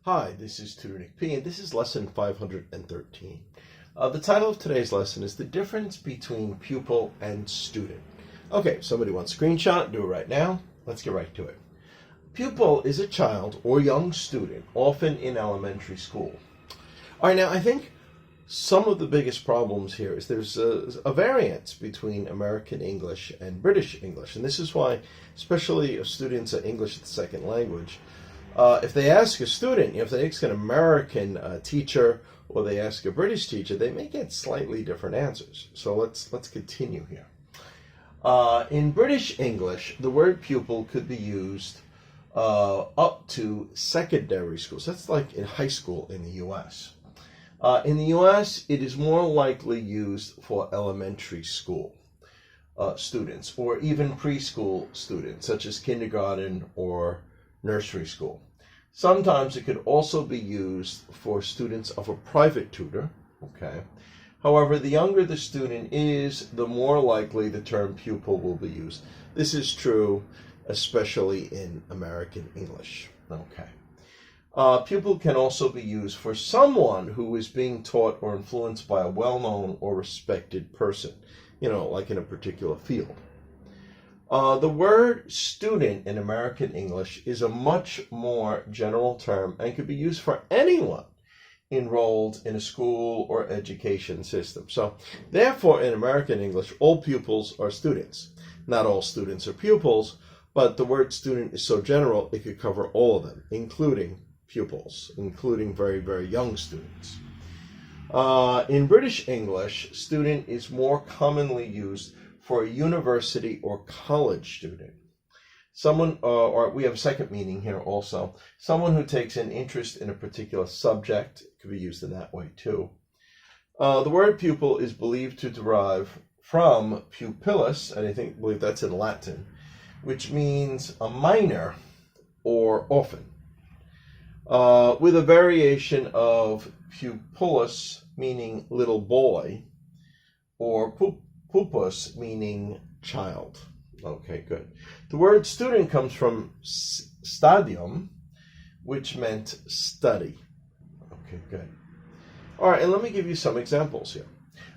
Hi, this is Tutor Nick P, and this is lesson 513. The title of today's lesson is the difference between pupil and student. Okay, somebody wants a screenshot, do it right now. Let's get right to it. Pupil is a child or young student, often in elementary school. All right, now I think some of the biggest problems here is there's a variance between American English and British English, and this is why, especially if students are English as a second language, if they ask a student, if they ask an American teacher or they ask a British teacher, they may get slightly different answers. So let's continue here. In British English, the word pupil could be used up to secondary school. So that's like in high school in the U.S. In the U.S., it is more likely used for elementary school students or even preschool students, such as kindergarten or nursery school. Sometimes it could also be used for students of a private tutor. Okay. However, the younger the student is, the more likely the term pupil will be used. This is true especially in American English. Okay. Pupil can also be used for someone who is being taught or influenced by a well-known or respected person, like in a particular field. The word student in American English is a much more general term and could be used for anyone enrolled in a school or education system. So, therefore, in American English, all pupils are students. Not all students are pupils, but the word student is so general it could cover all of them, including pupils, including very, very young students. In British English, student is more commonly used for a university or college student. Someone, or we have a second meaning here also, someone who takes an interest in a particular subject. It could be used in that way too. The word pupil is believed to derive from pupillus, and I believe that's in Latin, which means a minor or orphan, with a variation of pupillus, meaning little boy, or pupus, meaning child. Okay, good. The word student comes from stadium, which meant study. Okay, good. All right, and let me give you some examples here.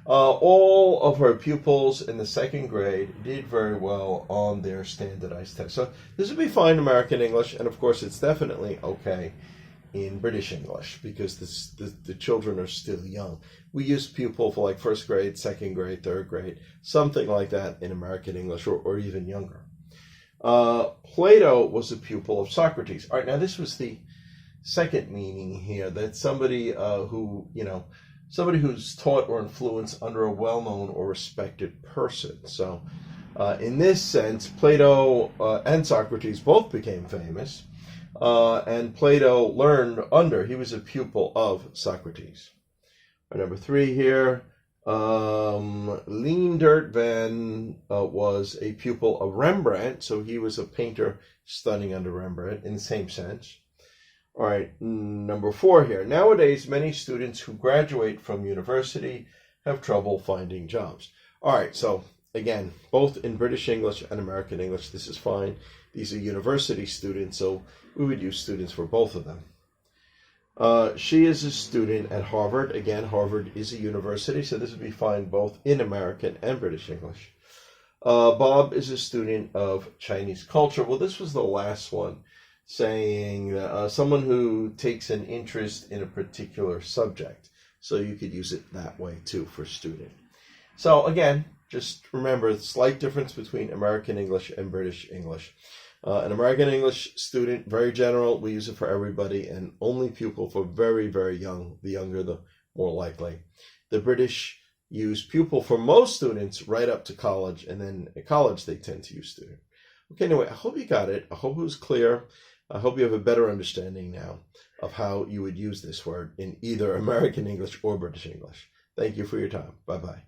All of her pupils in the second grade did very well on their standardized test. So this would be fine in American English, and of course it's definitely okay in British English because the children are still young. We use pupil for like first grade, second grade, third grade, something like that in American English, or even younger. Plato was a pupil of Socrates. All right, now this was the second meaning here, that somebody somebody who's taught or influenced under a well-known or respected person. So in this sense, Plato and Socrates both became famous. And Plato learned he was a pupil of Socrates. Number 3 here, Leendert van was a pupil of Rembrandt, so he was a painter studying under Rembrandt in the same sense. All right, number 4 here. Nowadays, many students who graduate from university have trouble finding jobs. All right, so again, both in British English and American English, this is fine. These are university students, so we would use students for both of them. She is a student at Harvard. Again, Harvard is a university, so this would be fine both in American and British English. Bob is a student of Chinese culture. Well, this was the last one, saying someone who takes an interest in a particular subject. So you could use it that way too for student. So again, just remember the slight difference between American English and British English. An American English student, very general, we use it for everybody, and only pupil for very, very young. The younger, the more likely. The British use pupil for most students right up to college, and then at college they tend to use student. Okay, anyway, I hope you got it. I hope it was clear. I hope you have a better understanding now of how you would use this word in either American English or British English. Thank you for your time. Bye-bye.